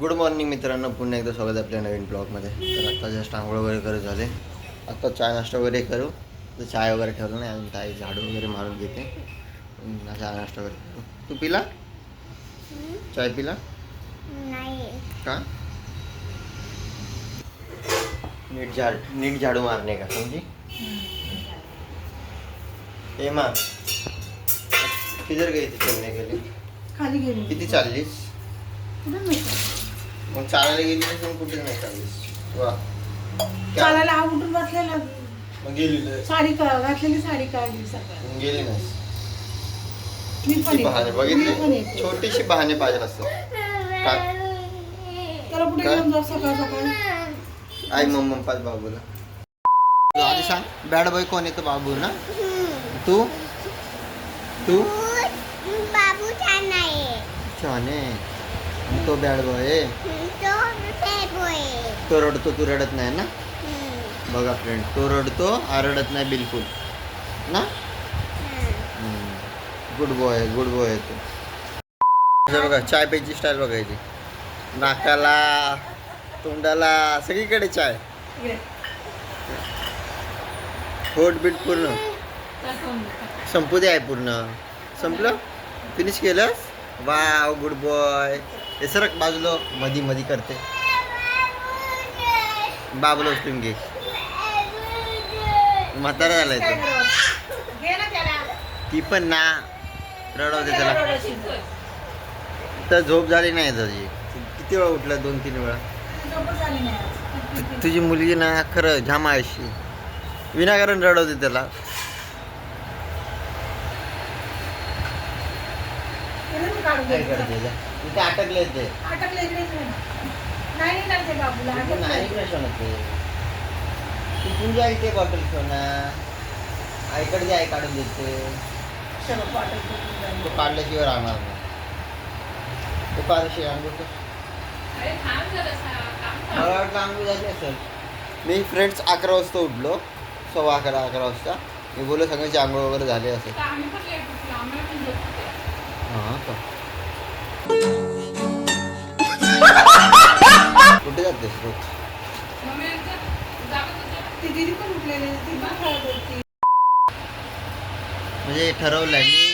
Good morning मित्रांनो, पुन्हा एकदा स्वागत आपल्या नवीन ब्लॉगमध्ये. तर आता जस्ट आंघोळ वगैरे करत झाले. आता चाय नाश्ता वगैरे करू. तर चाय वगैरे ठेवलं नाही अजून, ताई झाडू वगैरे मारून घेते. चाय नाश्ता वगैरे करू. तू पिला चाय? पिला नाही का? नीट झाडू मारणे का समजी? ए मा किधर गई थी चलने के लिए? खाली गेली. किती चाललीस? मग चालायला गेली नाही, मग कुठे नाही चाललीस? वा, चालायला हा उठून बसलेला. मग गेली नाही? साडी घातलेली साडी काढली सकाळी. मग गेली नाही? मी पण बहाने येते. बघितले, छोटीशी बहाने पाहिजे असतात. त्याला कुठे घेऊन जाऊ सकाळ सकाळी? आई मम्मा पाच बाबूला. आधी सांग, बॅड बॉय कोण येतो? बाबू ना? तू तू बाबू छान आहे. छान आहे. तो बॅड बॉय आहे. तो bad boy. तो रडतो, तू रडत नाही ना? बघा फ्रेंड, तो रडतो, रडत नाही बिलकुल ना? गुड बॉय आहे तो. बघा, चाय प्यायची स्टाईल बघायची. नाकाला, तोंडाला, सगळीकडे चाय. होट बीट पूर्ण संपू दे आहे. पूर्ण संपलं? फिनिश केलंस? Wow, good boy. हे सरक बाजूला, मधी करते. बाबूला उचलून घे. म्हातारा झालाय तो. ती पण ना रडवते त्याला. तर झोप झाली नाही त्याची. किती वेळा उठला? 2-3 वेळा. तुझी मुलगी ना खरं झामा अशी विनाकारण रडवते त्याला. काय करते इथे? अटकले ते. नाही प्रश्न होते. तिथून जे आहे ते बॉटल सोना आईकडे जे आहे काढून देते. तो काढल्याशिवाय राहणार नाही. तो काढल्याशिवाय आणतो. मला वाटलं आंघोळ झाली असेल. मी फ्रेंड्स 11 वाजता उठलो. 11:15 वाजता. मी बोललो सगळ्यांची आंघोळ वगैरे झाली असेल. हां का? कुठे जातेस रोज? म्हणजे ठरवलंय मी.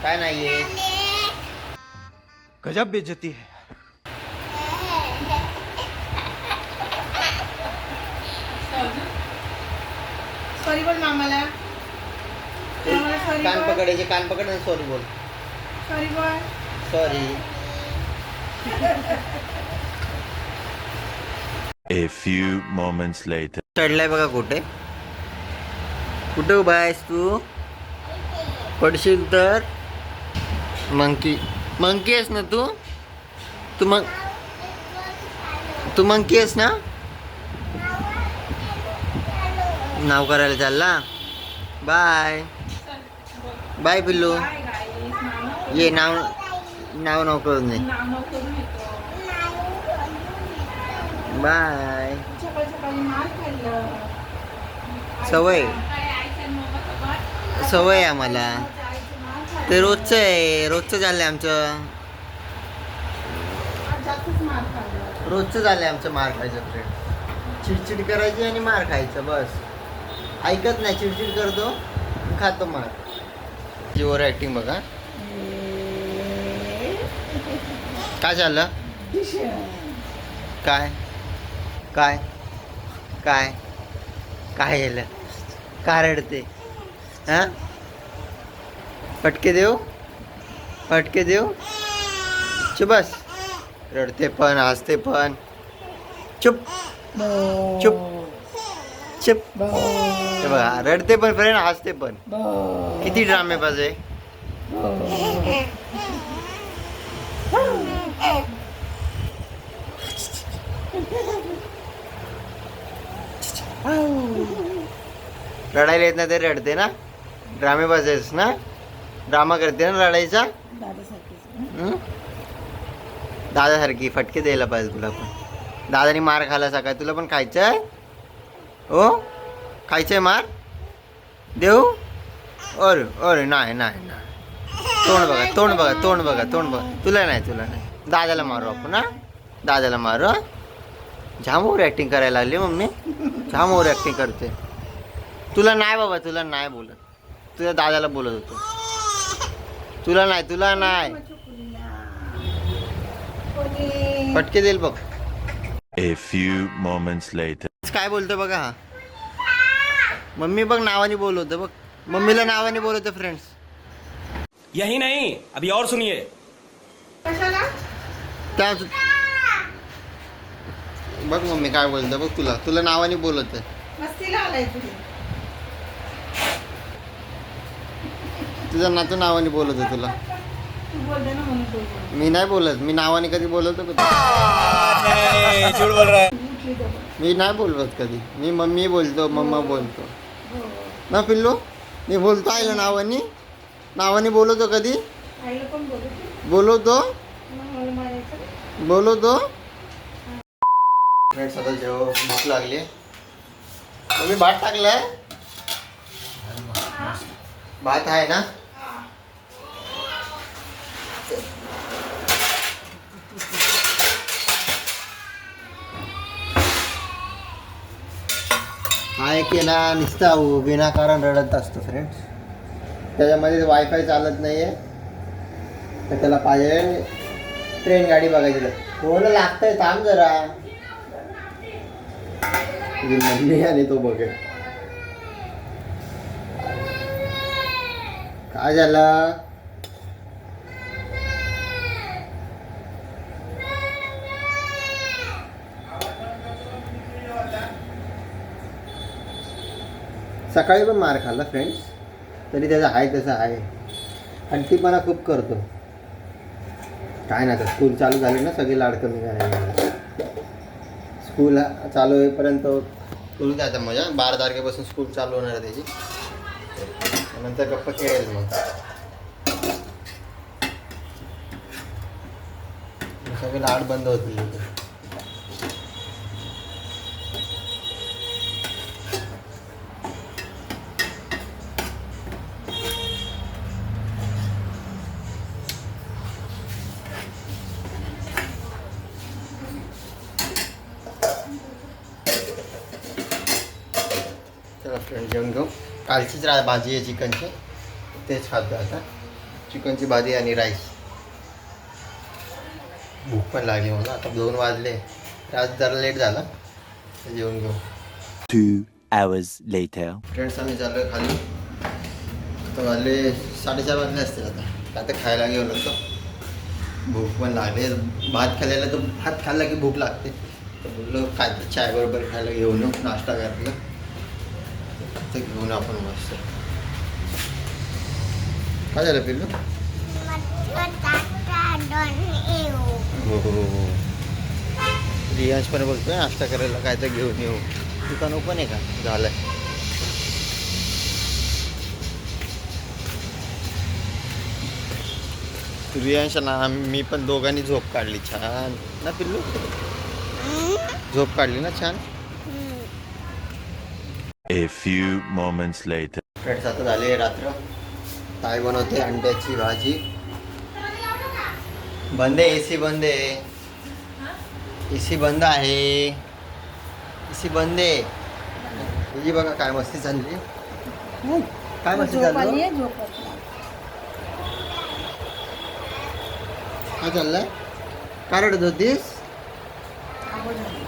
काय नाहीये. गजब बेइज्जती है. सॉरी बोल मामाला. कान पकडायचे, कान पकड आणि सॉरी बोल. सॉरी बोल. Sorry. A few moments later. चढलाय बघा कुठे. कुठे उभा आहेस तू? पडशील तर. मंकी आहेस ना तू? तू मंकी आहेस ना? नाव करायला चालला. बाय बाय पिल्लू. ये नाव करून दे. बाय. सवय आहे आम्हाला. ते रोजचं झालंय आमचं. रोजचं झालंय आमचं मार खायचं फ्रेंड. चिडचिड करायची आणि मार खायचं बस. ऐकत नाही, चिडचिड करतो, खातो मार. जीवर ऍक्टिंग बघा. काय झालं? काय काय काय काय झालं? का रडते? हां, फटके देऊ? चुप बस. रडते पण, हसते पण. चुप. हे बघा, रडते पण फ्रेंड, हसते पण. किती ड्रामे पाहिजे. रडायला येत ना ते रडते ना. ड्रामे पाहिजेस ना. ड्रामा करते ना रडायचा. दादासारखी फटके द्यायला पाहिजे तुला पण. दादानी मार खाला सकाळ, तुला पण खायचं आहे? हो, खायचंय मार. देऊ अरे अरे नाही नाही नाही तोंड बघा तोंड बघा तोंड बघा तोंड बघा तुला नाही दादाला मारू आपण हा दादाला मारू हा जाम ओव्हर ॲक्टिंग करायला लागली मम्मी जाम ओव्हर ॲक्टिंग करते तुला नाही बाबा तुला नाही बोलत तुझ्या दादाला बोलत होतो तुला नाही फटके देईल बघ A few moments later. काय बोलतो बघा हा मम्मी बघ नावाने बोलवतं बघ मम्मीला नावाने बोलवतं फ्रेंड्स यही नहीं, अभी और सुनिए। कशाला त्या बघ मम्मी काय बोलतं बघ तुला नावाने बोलवतं मस्तीला आलाय तुझी तुझा नातू नावाने बोलवतो तुला तू बोलते ना म्हणून बोलतो मी नाही बोलत मी नावाने कधी बोलवतो का झूठ बोल रहा है। उठली जबर. मी नाही बोलवत कधी मी मम्मी बोलतो मम्मा बोलतो हो ना पिल्लू मी बोलतो आईला नावाने बोलवतो कधी आईला पण बोलतो बोलवतो मग मला मारायचं बोलवतो फ्रेंड्स आता जेव्हा भूक लागली मम्मी भात टाकलाय भात आहे ना हा एक आहे ना नुसता विनाकारण रडत असतो फ्रेंड्स त्याच्यामध्ये वायफाय चालत नाही आहे तर त्याला पाहिजे ट्रेन गाडी बघायची कोणाला लागतंय थांब जरा तुझी मम्मी आणि तो बघेल काय झालं सकाळी पण मार खाल्ला फ्रेंड्स तरी त्याचं आहे तसं आहे आणि ती मला खूप करतो काय नाही आता स्कूल चालू झाली ना सगळे लाड कमी करायला स्कूल चालू होईपर्यंत करू द्या आता मजा 12 तारखेपासून स्कूल चालू होणार आहे त्याची नंतर गप्पा खेळेल मग सगळे लाड बंद होतील चला फ्रेंड जेवण घेऊ कालचीच भाजी आहे चिकनची तेच खातो आता चिकनची भाजी आणि राईस भूक पण लागली मला आता 2 वाजले आज जरा लेट झाला तर जेवण घेऊ 2 hours later. फ्रेंड्स आम्ही चाललो आहे खाली आता वाजले 4:30 वाजले असतील आता खायला घेऊन होतो भूक पण लागली भात खाल्लेला तर भात खाल्ला की भूक लागते तर बोललो काय तर चाय बरोबर खायला घेऊन येऊ नाश्ता घातला तर घेऊन आपण मस्त काय झालं पिल्लू हो रियाज पण बोलतोय नाश्ता करायला काय तर घेऊन येऊ दुकान ओपन आहे का झालंय रियांश ना मी पण दोघांनी झोप काढली छान ना पिल्लू झोप काढली ना छान A few moments later. Friends आता झाले रात्र ताई बनवते अंड्याची भाजी बंद आहे AC बंद आहे AC बंद आहे AC बंद आहे तुझी बघा काय मस्ती चालली काय मस्ती चालली काय चाललंय काय रडत होतीस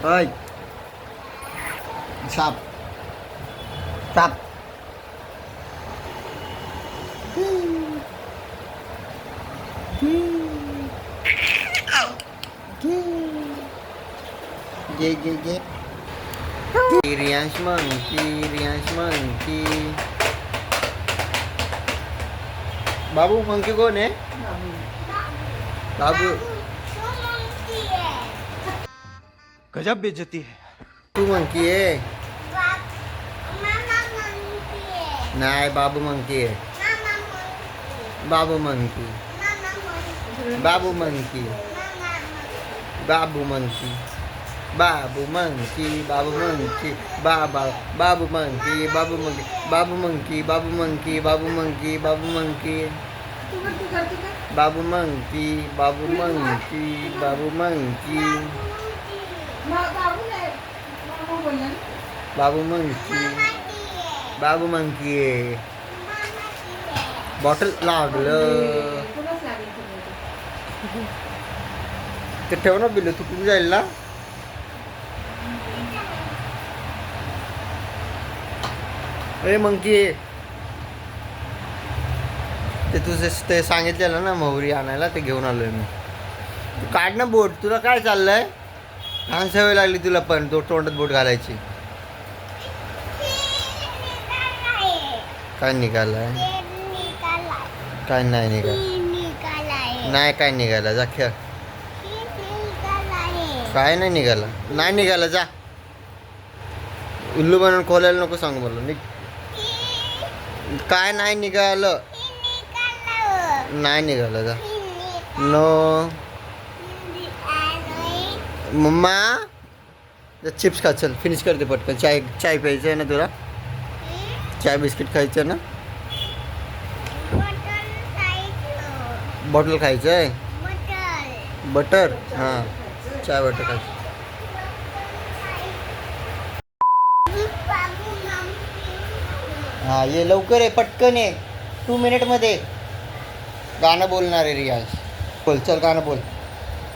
हाय साप साप गे गे गे रियांश मंकी बाबू मंकी कोण आहे बाबू गजब बेइज्जती है। तू मंकी आहे नाही बाबू मंकी आहे बाबू मंकी बाबू मंकी बाबू मंकी बाबू मंकी बाबू मंकी बाबा बाबू मंकी बाबू मंकी बाबू मंकी बाबू मंकी बाबू मंकी बाबू मंकी तू करते का बाबू मंकी बाबू मंकी बाबू मंकी बाबू नाही बाबू बोलला ना बाबू मंकी बाबू मंकी बॉटल लागलं तुलाच लागेल तुला ते ठेव ना बिल तू कुठे जाईल ना अरे मंकी ते तुझे ते सांगितलेलं ना मोहरी आणायला ते घेऊन आलोय मी तू काढ ना बोट तुला काय चाललंय लहान सवय लागली तुला पण तो तोंडात बोट घालायची काय निघालाय काय नाही निघाल नाही काय निघाला जा खेळ काय नाही निघाला नाही निघाला जा उल्लू बनवून खोलायला नको सांगू मला निघ काय नाही निघालं नाही निघालं जा नो मम्मा चिप्स खा चल फिनिश करते पटकन चाय चाय प्यायचं आहे ना तुला चाय बिस्किट खायचं ना बॉटल खायचं आहे बटर हां चाय बटर खायचं हां ये लवकर आहे पटकन आहे 2 मिनिटमध्ये गाणं बोलणार आहे रियाज बोल चल गाणं बोल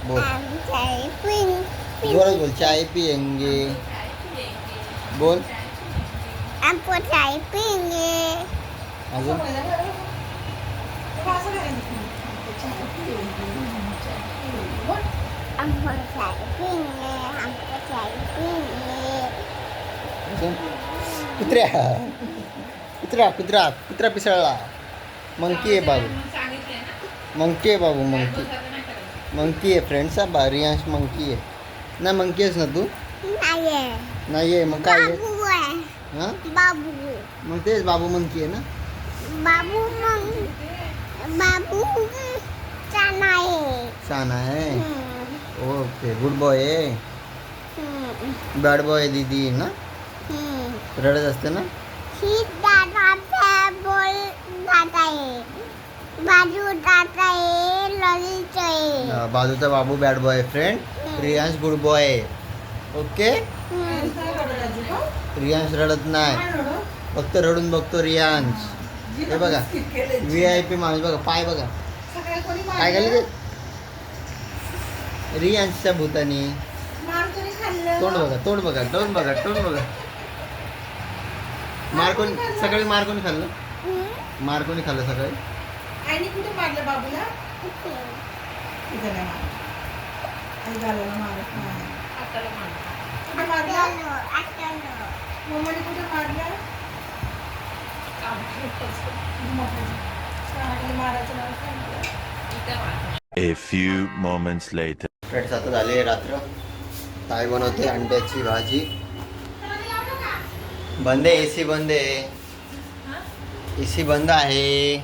बोल जोरात बोल चाय पियेंगे बोल हमको चाय पियेंगे अजून हमको चाय पियेंगे हमको चाय पियेंगे अजून कुत्र्या कुत्रा कुत्रा कुत्रा पिसळला मंकी आहे बाबू मंकी आहे बाबू मंकी मंकी आहे फ्रेंड्स हा रियांश मंकी आहे ना मंकी आहेस ना तू नाही आहे मग काय आहे बाबू आहे हां बाबू मग तेच बाबू मंकी आहे ना बाबू मग बाबू चाना आहे छान आहे ओके गुड बॉय आहे बॅड बॉय आहे दीदी ना रडत असते ना ही दादा बोल दादा आहे बाजू दादा आहे ललित आहे बाजूचा बाबू bad boy friend Riyansh good boy आहे ओके रियांश रडत नाही फक्त रडून बघतो रियांश हे बघा VIP माणूस बघा पाय बघा काय घाले ते रियांशच्या भूतानी तोंड बघा तोंड बघा तोंड बघा तोंड बघा मार कोण सकाळी मार कोणी खाल्लं मार कोणी खाल्लं सकाळी आईने कुठे मारलं बाबूला तिथं नाही मारलं आई गालाला मारत नाही कुठे मारलं मम्मीने कुठे मारलं मारायचं नाव सांगितलं A few moments later. Friends आता झाली रात्र ताई बनवते अंड्याची भाजी बंद आहे AC बंद आहे AC बंद आहे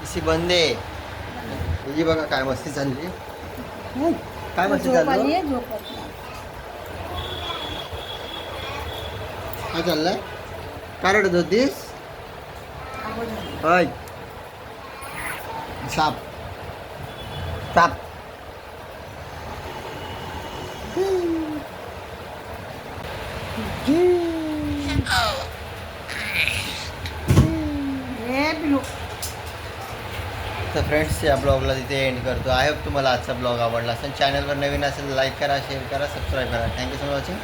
AC बंद आहे तुझी बघा काय मस्ती चालली काय मस्ती चालली काय चाललंय काय रडत होतीस ऐ साप साप तर फ्रेंड्स या ब्लॉगला तिथे एंड करतो आय होप तुम्हाला आजचा ब्लॉग आवडला असेल चॅनलवर नवीन असेल लाईक करा शेअर करा सबस्क्राईब करा थँक्यू सो मच वॉचिंग